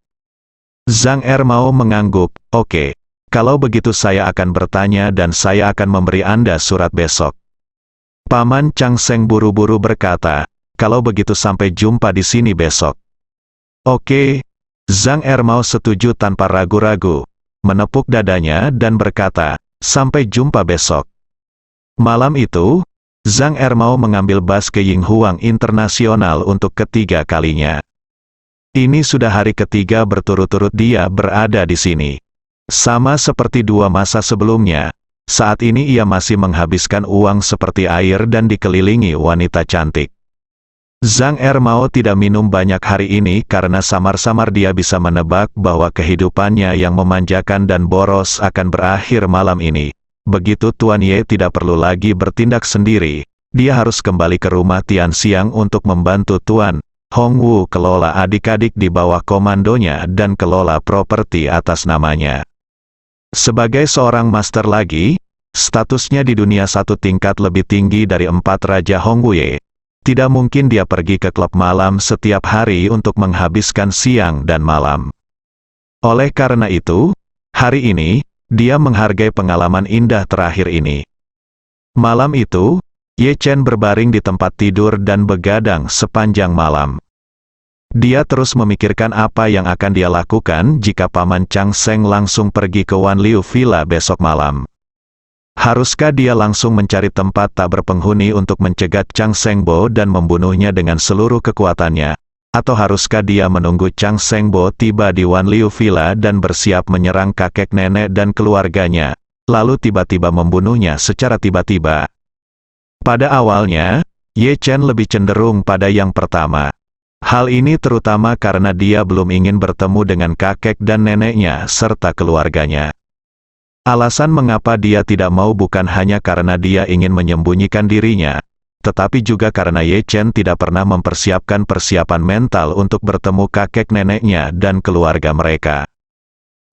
S2: Zhang Mao mengangguk, oke, kalau begitu saya akan bertanya dan saya akan memberi Anda surat besok. Paman Chang Seng buru-buru berkata, kalau begitu sampai jumpa di sini besok. Oke, Zhang Mao setuju tanpa ragu-ragu, menepuk dadanya dan berkata, sampai jumpa besok. Malam itu, Zhang Mao mengambil bus ke Yinghuang Internasional untuk ketiga kalinya. Ini sudah hari ketiga berturut-turut dia berada di sini. Sama seperti 2 masa sebelumnya, saat ini ia masih menghabiskan uang seperti air dan dikelilingi wanita cantik. Zhang Mao tidak minum banyak hari ini karena samar-samar dia bisa menebak bahwa kehidupannya yang memanjakan dan boros akan berakhir malam ini. Begitu Tuan Ye tidak perlu lagi bertindak sendiri, dia harus kembali ke rumah Tianxiang untuk membantu Tuan Hong Wu kelola adik-adik di bawah komandonya dan kelola properti atas namanya. Sebagai seorang master lagi, statusnya di dunia 1 tingkat lebih tinggi dari 4 Raja Hongwue. Tidak mungkin dia pergi ke klub malam setiap hari untuk menghabiskan siang dan malam. Oleh karena itu, hari ini, dia menghargai pengalaman indah terakhir ini. Malam itu, Ye Chen berbaring di tempat tidur dan begadang sepanjang malam. Dia terus memikirkan apa yang akan dia lakukan jika Paman Chang Seng langsung pergi ke Wan Liu Villa besok malam. Haruskah dia langsung mencari tempat tak berpenghuni untuk mencegat Chang Sengbo dan membunuhnya dengan seluruh kekuatannya? Atau haruskah dia menunggu Chang Sengbo tiba di Wan Liu Villa dan bersiap menyerang kakek nenek dan keluarganya, lalu tiba-tiba membunuhnya secara tiba-tiba? Pada awalnya, Ye Chen lebih cenderung pada yang pertama. Hal ini terutama karena dia belum ingin bertemu dengan kakek dan neneknya serta keluarganya. Alasan mengapa dia tidak mau bukan hanya karena dia ingin menyembunyikan dirinya, tetapi juga karena Ye Chen tidak pernah mempersiapkan persiapan mental untuk bertemu kakek neneknya dan keluarga mereka.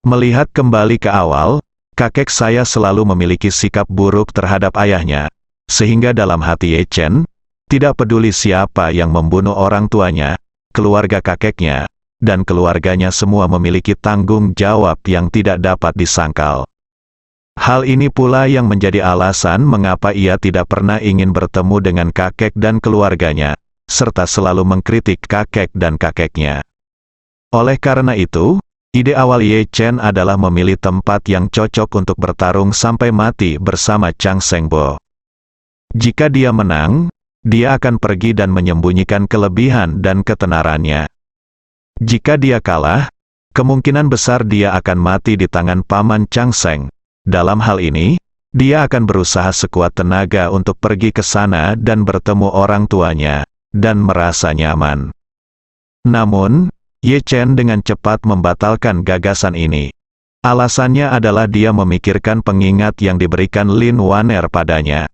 S2: Melihat kembali ke awal, kakek saya selalu memiliki sikap buruk terhadap ayahnya, sehingga dalam hati Ye Chen, tidak peduli siapa yang membunuh orang tuanya, keluarga kakeknya, dan keluarganya semua memiliki tanggung jawab yang tidak dapat disangkal. Hal ini pula yang menjadi alasan mengapa ia tidak pernah ingin bertemu dengan kakek dan keluarganya, serta selalu mengkritik kakek dan kakeknya. Oleh karena itu, ide awal Ye Chen adalah memilih tempat yang cocok untuk bertarung sampai mati bersama Chang Sengbo. Jika dia menang, dia akan pergi dan menyembunyikan kelebihan dan ketenarannya. Jika dia kalah, kemungkinan besar dia akan mati di tangan Paman Chang Seng. Dalam hal ini, dia akan berusaha sekuat tenaga untuk pergi ke sana dan bertemu orang tuanya, dan merasa nyaman. Namun, Ye Chen dengan cepat membatalkan gagasan ini. Alasannya adalah dia memikirkan pengingat yang diberikan Lin Waner padanya.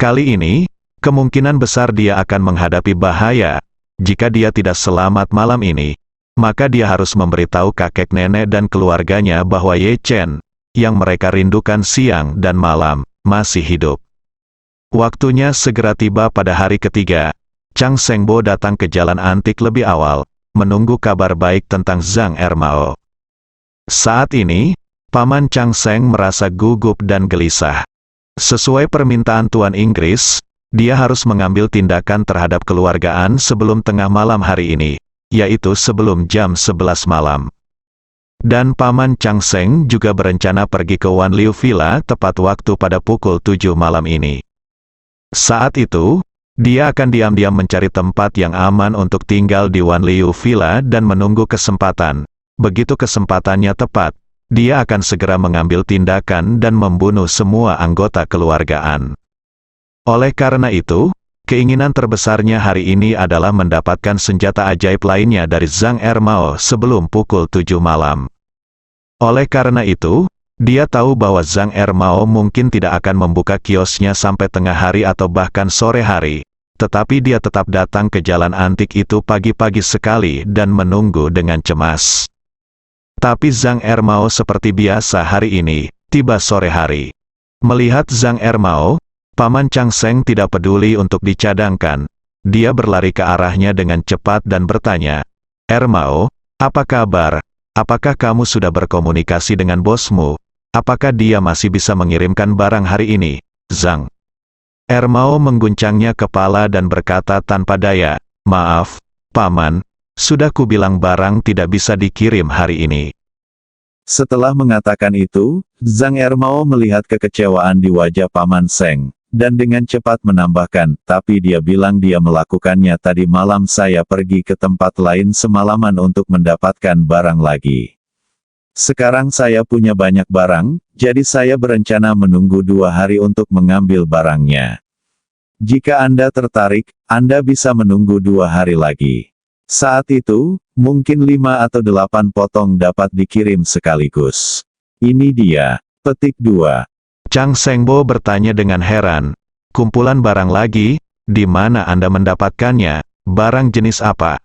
S2: Kali ini, kemungkinan besar dia akan menghadapi bahaya. Jika dia tidak selamat malam ini, maka dia harus memberitahu kakek nenek dan keluarganya bahwa Ye Chen, yang mereka rindukan siang dan malam, masih hidup. Waktunya segera tiba pada hari ketiga. Chang Shengbo datang ke jalan antik lebih awal, menunggu kabar baik tentang Zhang Ermao. Saat ini, Paman Chang Sheng merasa gugup dan gelisah. Sesuai permintaan Tuan Inggris, dia harus mengambil tindakan terhadap keluargaan sebelum tengah malam hari ini, yaitu sebelum jam 11 malam. Dan Paman Chang Sheng juga berencana pergi ke Wan Liu Villa tepat waktu pada pukul 7 malam ini. Saat itu, dia akan diam-diam mencari tempat yang aman untuk tinggal di Wan Liu Villa dan menunggu kesempatan. Begitu kesempatannya tepat, dia akan segera mengambil tindakan dan membunuh semua anggota keluargaan. Oleh karena itu, keinginan terbesarnya hari ini adalah mendapatkan senjata ajaib lainnya dari Zhang Ermao sebelum pukul 7 malam. Oleh karena itu, dia tahu bahwa Zhang Ermao mungkin tidak akan membuka kiosnya sampai tengah hari atau bahkan sore hari, tetapi dia tetap datang ke jalan antik itu pagi-pagi sekali dan menunggu dengan cemas. Tapi Zhang Ermao seperti biasa hari ini, tiba sore hari. Melihat Zhang Ermao, Paman Chang Sheng tidak peduli untuk dicadangkan. Dia berlari ke arahnya dengan cepat dan bertanya, "Ermao, apa kabar? Apakah kamu sudah berkomunikasi dengan bosmu? Apakah dia masih bisa mengirimkan barang hari ini?" Zhang Ermao mengguncangnya kepala dan berkata tanpa daya, "Maaf, Paman. Sudah kubilang barang tidak bisa dikirim hari ini."
S3: Setelah mengatakan itu, Zhang Ermao melihat kekecewaan di wajah Paman Sheng, dan dengan cepat menambahkan, "Tapi dia bilang dia melakukannya tadi malam. Saya pergi ke tempat lain semalaman untuk mendapatkan barang lagi. Sekarang saya punya banyak barang, jadi saya berencana menunggu 2 hari untuk mengambil barangnya. Jika Anda tertarik, Anda bisa menunggu 2 hari lagi. Saat itu, mungkin 5 atau 8 potong dapat dikirim sekaligus. Ini dia." Petik 2.
S2: Chang Shengbo bertanya dengan heran, "Kumpulan barang lagi? Di mana Anda mendapatkannya? Barang jenis apa?"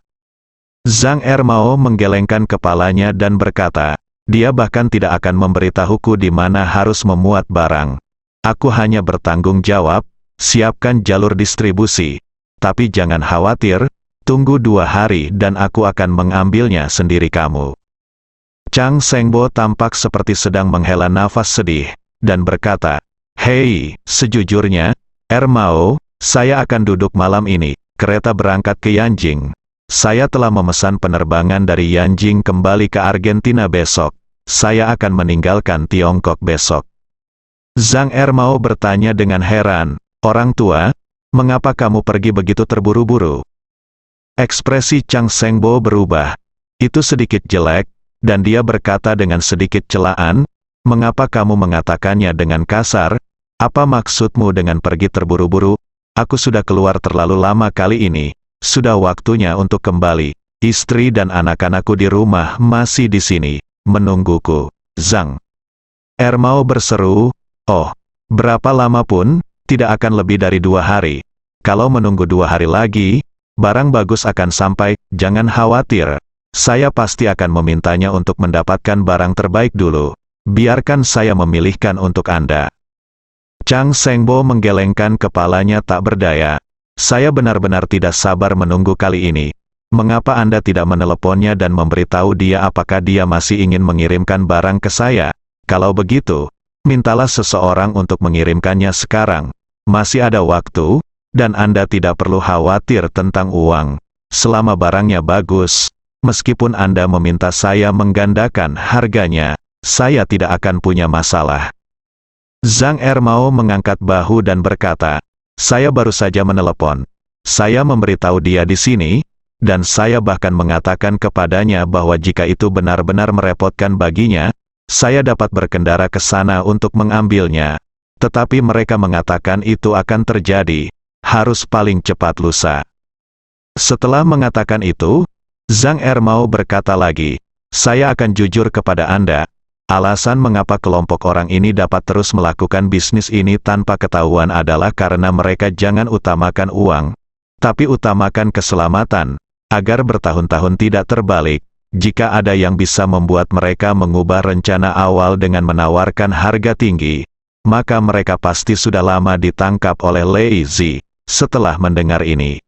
S2: Zhang Ermao menggelengkan kepalanya dan berkata, "Dia bahkan tidak akan memberitahuku di mana harus memuat barang. Aku hanya bertanggung jawab, siapkan jalur distribusi. Tapi jangan khawatir, tunggu 2 hari dan aku akan mengambilnya sendiri kamu." Chang Shengbo tampak seperti sedang menghela nafas sedih, dan berkata, "Hei, sejujurnya, Ermao, saya akan duduk malam ini. Kereta berangkat ke Yanjing. Saya telah memesan penerbangan dari Yanjing kembali ke Argentina besok. Saya akan meninggalkan Tiongkok besok." Zhang Ermao bertanya dengan heran, "Orang tua, mengapa kamu pergi begitu terburu-buru?" Ekspresi Chang Shengbo berubah. Itu sedikit jelek, dan dia berkata dengan sedikit celaan, "Mengapa kamu mengatakannya dengan kasar? Apa maksudmu dengan pergi terburu-buru? Aku sudah keluar terlalu lama kali ini. Sudah waktunya untuk kembali. Istri dan anak-anakku di rumah masih di sini, menungguku." Zhang Ermao berseru, "Oh, berapa lama pun, tidak akan lebih dari 2 hari. Kalau menunggu 2 hari lagi, barang bagus akan sampai. Jangan khawatir. Saya pasti akan memintanya untuk mendapatkan barang terbaik dulu. Biarkan saya memilihkan untuk Anda." Chang Shengbo menggelengkan kepalanya tak berdaya. "Saya benar-benar tidak sabar menunggu kali ini. Mengapa Anda tidak meneleponnya dan memberitahu dia apakah dia masih ingin mengirimkan barang ke saya? Kalau begitu, mintalah seseorang untuk mengirimkannya sekarang. Masih ada waktu, dan Anda tidak perlu khawatir tentang uang. Selama barangnya bagus, meskipun Anda meminta saya menggandakan harganya, saya tidak akan punya masalah." Zhang Ermao mengangkat bahu dan berkata, "Saya baru saja menelepon. Saya memberitahu dia di sini, dan saya bahkan mengatakan kepadanya bahwa jika itu benar-benar merepotkan baginya, saya dapat berkendara ke sana untuk mengambilnya. Tetapi mereka mengatakan itu akan terjadi, harus paling cepat lusa." Setelah mengatakan itu, Zhang Ermao berkata lagi, "Saya akan jujur kepada Anda. Alasan mengapa kelompok orang ini dapat terus melakukan bisnis ini tanpa ketahuan adalah karena mereka jangan utamakan uang, tapi utamakan keselamatan, agar bertahun-tahun tidak terbalik. Jika ada yang bisa membuat mereka mengubah rencana awal dengan menawarkan harga tinggi, maka mereka pasti sudah lama ditangkap oleh Lei Zi. Setelah mendengar ini,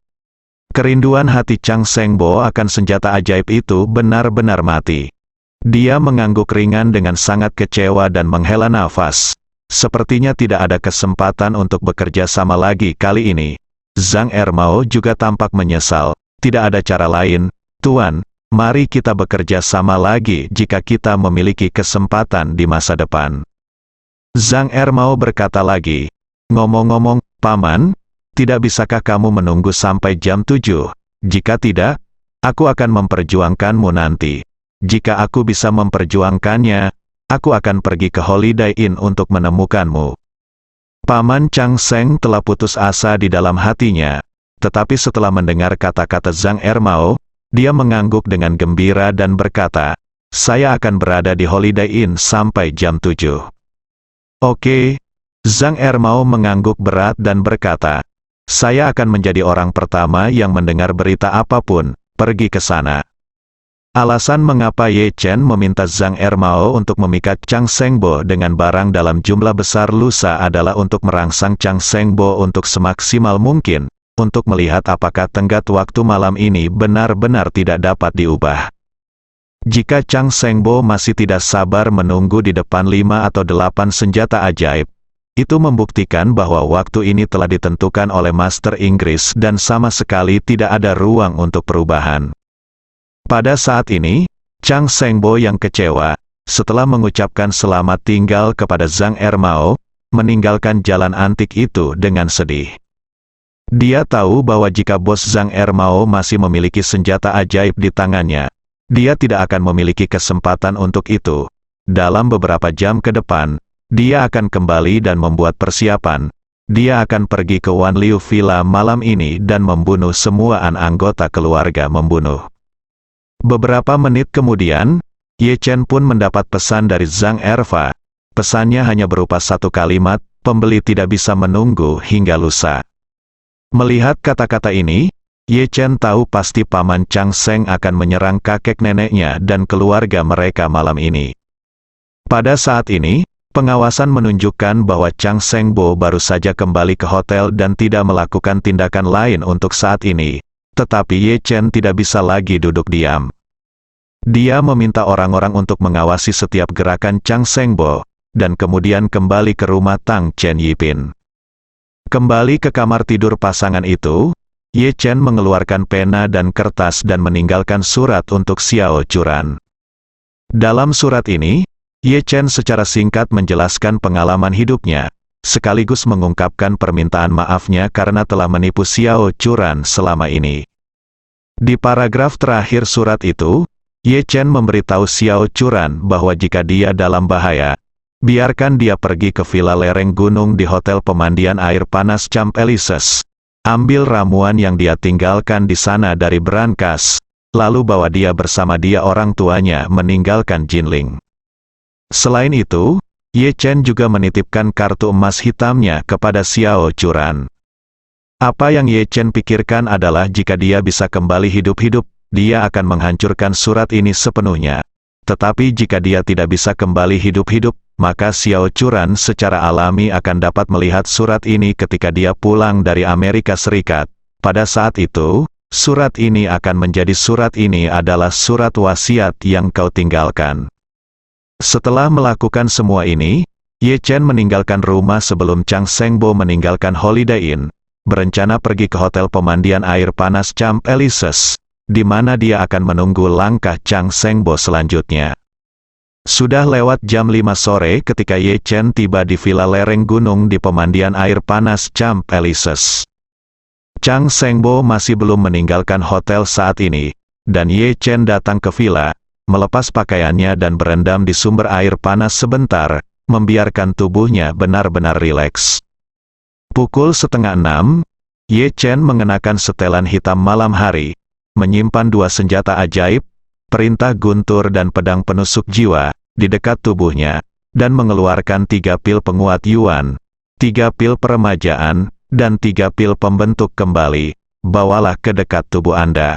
S2: kerinduan hati Chang Sengbo akan senjata ajaib itu benar-benar mati. Dia mengangguk ringan dengan sangat kecewa dan menghela nafas. Sepertinya tidak ada kesempatan untuk bekerja sama lagi kali ini. Zhang Ermao juga tampak menyesal. Tidak ada cara lain, Tuan. Mari kita bekerja sama lagi jika kita memiliki kesempatan di masa depan. Zhang Ermao berkata lagi, ngomong-ngomong, Paman, tidak bisakah kamu menunggu sampai jam 7? Jika tidak, aku akan memperjuangkanmu nanti. Jika aku bisa memperjuangkannya, aku akan pergi ke Holiday Inn untuk menemukanmu. Paman Chang Seng telah putus asa di dalam hatinya, tetapi setelah mendengar kata-kata Zhang Ermao, dia mengangguk dengan gembira dan berkata, saya akan berada di Holiday Inn sampai jam 7. Oke. Zhang Ermao mengangguk berat dan berkata, saya akan menjadi orang pertama yang mendengar berita apapun, pergi ke sana. Alasan mengapa Ye Chen meminta Zhang Ermao untuk memikat Chang Sengbo dengan barang dalam jumlah besar lusa adalah untuk merangsang Chang Sengbo untuk semaksimal mungkin, untuk melihat apakah tenggat waktu malam ini benar-benar tidak dapat diubah. Jika Chang Sengbo masih tidak sabar menunggu di depan 5 atau 8 senjata ajaib, itu membuktikan bahwa waktu ini telah ditentukan oleh Master Inggris dan sama sekali tidak ada ruang untuk perubahan. Pada saat ini, Chang Sengbo yang kecewa, setelah mengucapkan selamat tinggal kepada Zhang Ermao, meninggalkan jalan antik itu dengan sedih. Dia tahu bahwa jika bos Zhang Ermao masih memiliki senjata ajaib di tangannya, dia tidak akan memiliki kesempatan untuk itu. Dalam beberapa jam ke depan, dia akan kembali dan membuat persiapan. Dia akan pergi ke Wan Liu Villa malam ini dan membunuh semua anggota keluarga membunuh. Beberapa menit kemudian, Ye Chen pun mendapat pesan dari Zhang Erva. Pesannya hanya berupa satu kalimat, pembeli tidak bisa menunggu hingga lusa. Melihat kata-kata ini, Ye Chen tahu pasti Paman Chang Seng akan menyerang kakek neneknya dan keluarga mereka malam ini. Pada saat ini, pengawasan menunjukkan bahwa Chang Sengbo baru saja kembali ke hotel dan tidak melakukan tindakan lain untuk saat ini. Tetapi Ye Chen tidak bisa lagi duduk diam. Dia meminta orang-orang untuk mengawasi setiap gerakan Chang Sengbo, dan kemudian kembali ke rumah Tang Chen Yipin. Kembali ke kamar tidur pasangan itu, Ye Chen mengeluarkan pena dan kertas dan meninggalkan surat untuk Xiao Churan. Dalam surat ini, Ye Chen secara singkat menjelaskan pengalaman hidupnya, sekaligus mengungkapkan permintaan maafnya karena telah menipu Xiao Churan selama ini. Di paragraf terakhir surat itu, Ye Chen memberitahu Xiao Churan bahwa jika dia dalam bahaya, biarkan dia pergi ke villa lereng gunung di Hotel Pemandian Air Panas Champ Elysees. Ambil ramuan yang dia tinggalkan di sana dari berangkas, lalu bawa dia bersama dia orang tuanya meninggalkan Jinling. Selain itu, Ye Chen juga menitipkan kartu emas hitamnya kepada Xiao Churan. Apa yang Ye Chen pikirkan adalah jika dia bisa kembali hidup-hidup, dia akan menghancurkan surat ini sepenuhnya. Tetapi jika dia tidak bisa kembali hidup-hidup, maka Xiao Churan secara alami akan dapat melihat surat ini ketika dia pulang dari Amerika Serikat. Pada saat itu, surat ini akan menjadi surat ini adalah surat wasiat yang kau tinggalkan. Setelah melakukan semua ini, Ye Chen meninggalkan rumah sebelum Chang Sengbo meninggalkan Holiday Inn, berencana pergi ke Hotel Pemandian Air Panas Champ Elysees, di mana dia akan menunggu langkah Chang Sengbo selanjutnya. Sudah lewat jam 5 sore ketika Ye Chen tiba di villa lereng gunung di Pemandian Air Panas Champ Elysees. Chang Sengbo masih belum meninggalkan hotel saat ini, dan Ye Chen datang ke villa, melepas pakaiannya dan berendam di sumber air panas sebentar, membiarkan tubuhnya benar-benar rileks. Pukul 5:30, Ye Chen mengenakan setelan hitam malam hari, menyimpan 2 senjata ajaib, perintah guntur dan pedang penusuk jiwa, di dekat tubuhnya, dan mengeluarkan 3 pil penguat Yuan, 3 pil peremajaan, dan 3 pil pembentuk kembali. Bawalah ke dekat tubuh Anda.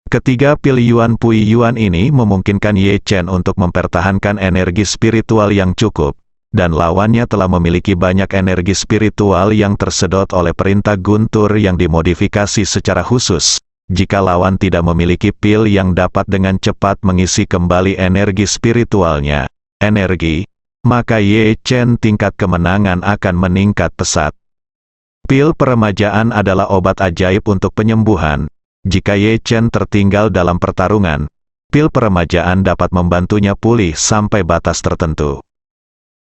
S2: Ketiga pil Yuan Pui Yuan ini memungkinkan Ye Chen untuk mempertahankan energi spiritual yang cukup, dan lawannya telah memiliki banyak energi spiritual yang tersedot oleh perintah Guntur yang dimodifikasi secara khusus. Jika lawan tidak memiliki pil yang dapat dengan cepat mengisi kembali energi spiritualnya, maka Ye Chen tingkat kemenangan akan meningkat pesat. Pil peremajaan adalah obat ajaib untuk penyembuhan. Jika Ye Chen tertinggal dalam pertarungan, pil peremajaan dapat membantunya pulih sampai batas tertentu.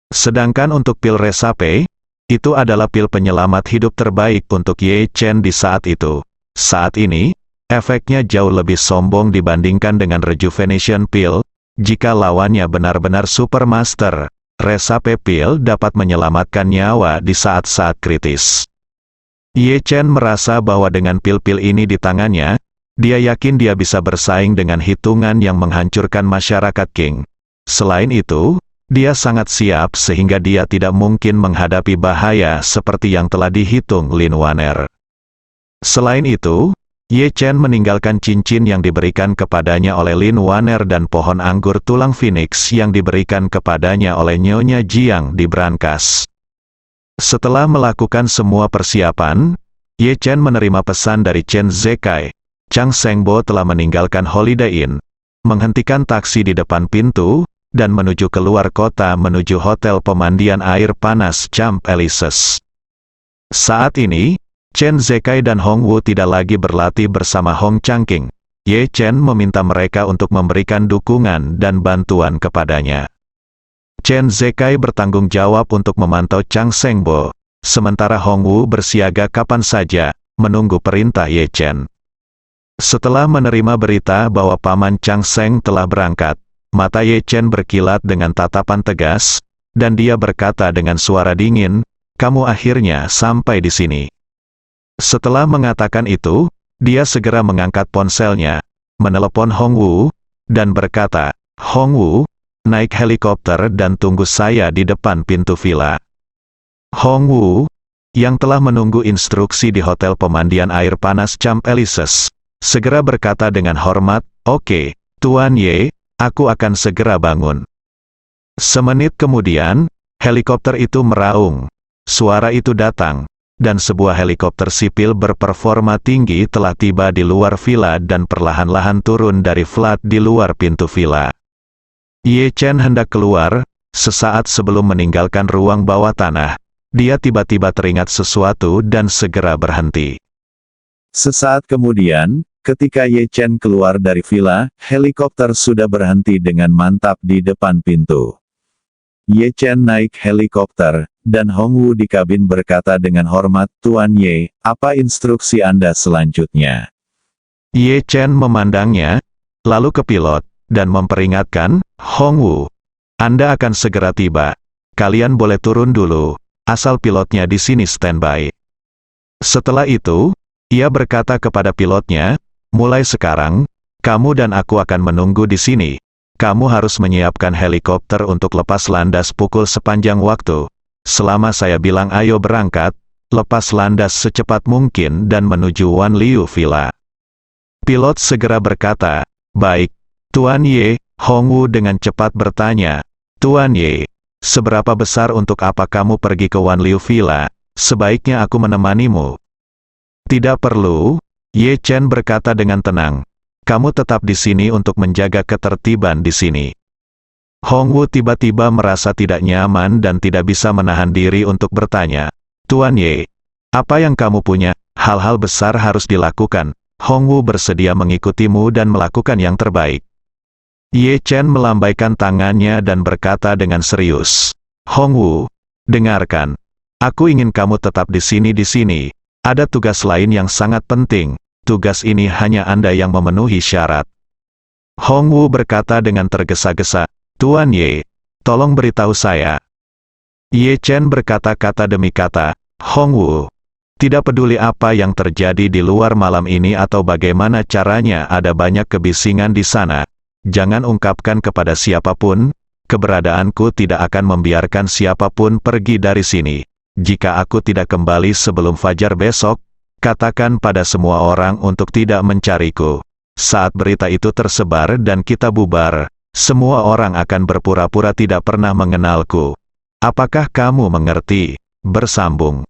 S2: Sedangkan untuk pil resape, itu adalah pil penyelamat hidup terbaik untuk Ye Chen di saat itu. Saat ini, efeknya jauh lebih sombong dibandingkan dengan rejuvenation pill. Jika lawannya benar-benar supermaster, resape pill dapat menyelamatkan nyawa di saat-saat kritis. Ye Chen merasa bahwa dengan pil-pil ini di tangannya, dia yakin dia bisa bersaing dengan hitungan yang menghancurkan masyarakat Qing. Selain itu, dia sangat siap sehingga dia tidak mungkin menghadapi bahaya seperti yang telah dihitung Lin Waner. Selain itu, Ye Chen meninggalkan cincin yang diberikan kepadanya oleh Lin Waner dan pohon anggur tulang phoenix yang diberikan kepadanya oleh Nyonya Jiang di brankas. Setelah melakukan semua persiapan, Ye Chen menerima pesan dari Chen Zekai. Chang Shengbo telah meninggalkan Holiday Inn, menghentikan taksi di depan pintu, dan menuju keluar kota menuju hotel pemandian air panas Champ Elysees. Saat ini, Chen Zekai dan Hong Wu tidak lagi berlatih bersama Hong Changqing. Ye Chen meminta mereka untuk memberikan dukungan dan bantuan kepadanya. Chen Zekai bertanggung jawab untuk memantau Chang Shengbo, sementara Hong Wu bersiaga kapan saja, menunggu perintah Ye Chen. Setelah menerima berita bahwa Paman Chang Sheng telah berangkat, mata Ye Chen berkilat dengan tatapan tegas, dan dia berkata dengan suara dingin, "Kamu akhirnya sampai di sini." Setelah mengatakan itu, dia segera mengangkat ponselnya, menelepon Hong Wu, dan berkata, "Hong Wu, naik helikopter dan tunggu saya di depan pintu villa." Hong Wu, yang telah menunggu instruksi di hotel pemandian air panas Champ Elysees, segera berkata dengan hormat, "Oke, Tuan Ye, aku akan segera bangun." Semenit kemudian, helikopter itu meraung. Suara itu datang, dan sebuah helikopter sipil berperforma tinggi telah tiba di luar villa dan perlahan-lahan turun dari flat di luar pintu villa. Ye Chen hendak keluar, sesaat sebelum meninggalkan ruang bawah tanah, dia tiba-tiba teringat sesuatu dan segera berhenti.
S3: Sesaat kemudian, ketika Ye Chen keluar dari villa, helikopter sudah berhenti dengan mantap di depan pintu. Ye Chen naik helikopter, dan Hong Wu di kabin berkata dengan hormat, "Tuan Ye, apa instruksi Anda selanjutnya?"
S2: Ye Chen memandangnya, lalu ke pilot, dan memperingatkan, "Hong Wu, Anda akan segera tiba. Kalian boleh turun dulu, asal pilotnya di sini standby." Setelah itu, ia berkata kepada pilotnya, "Mulai sekarang, kamu dan aku akan menunggu di sini. Kamu harus menyiapkan helikopter untuk lepas landas pukul sepanjang waktu. Selama saya bilang ayo berangkat, lepas landas secepat mungkin dan menuju Wan Liu Villa." Pilot segera berkata, "Baik, Tuan Ye." Hong Wu dengan cepat bertanya, "Tuan Ye, seberapa besar untuk apa kamu pergi ke Wan Liu Villa? Sebaiknya aku menemanimu." "Tidak perlu," Ye Chen berkata dengan tenang. "Kamu tetap di sini untuk menjaga ketertiban di sini." Hong Wu tiba-tiba merasa tidak nyaman dan tidak bisa menahan diri untuk bertanya, "Tuan Ye, apa yang kamu punya? Hal-hal besar harus dilakukan. Hong Wu bersedia mengikutimu dan melakukan yang terbaik." Ye Chen melambaikan tangannya dan berkata dengan serius, "Hong Wu, dengarkan. Aku ingin kamu tetap di sini. Ada tugas lain yang sangat penting. Tugas ini hanya Anda yang memenuhi syarat." Hong Wu berkata dengan tergesa-gesa, "Tuan Ye, tolong beritahu saya." Ye Chen berkata kata demi kata, "Hong Wu, tidak peduli apa yang terjadi di luar malam ini atau bagaimana caranya, ada banyak kebisingan di sana. Jangan ungkapkan kepada siapapun, keberadaanku tidak akan membiarkan siapapun pergi dari sini. Jika aku tidak kembali sebelum fajar besok, katakan pada semua orang untuk tidak mencariku. Saat berita itu tersebar dan kita bubar, semua orang akan berpura-pura tidak pernah mengenalku. Apakah kamu mengerti? Bersambung.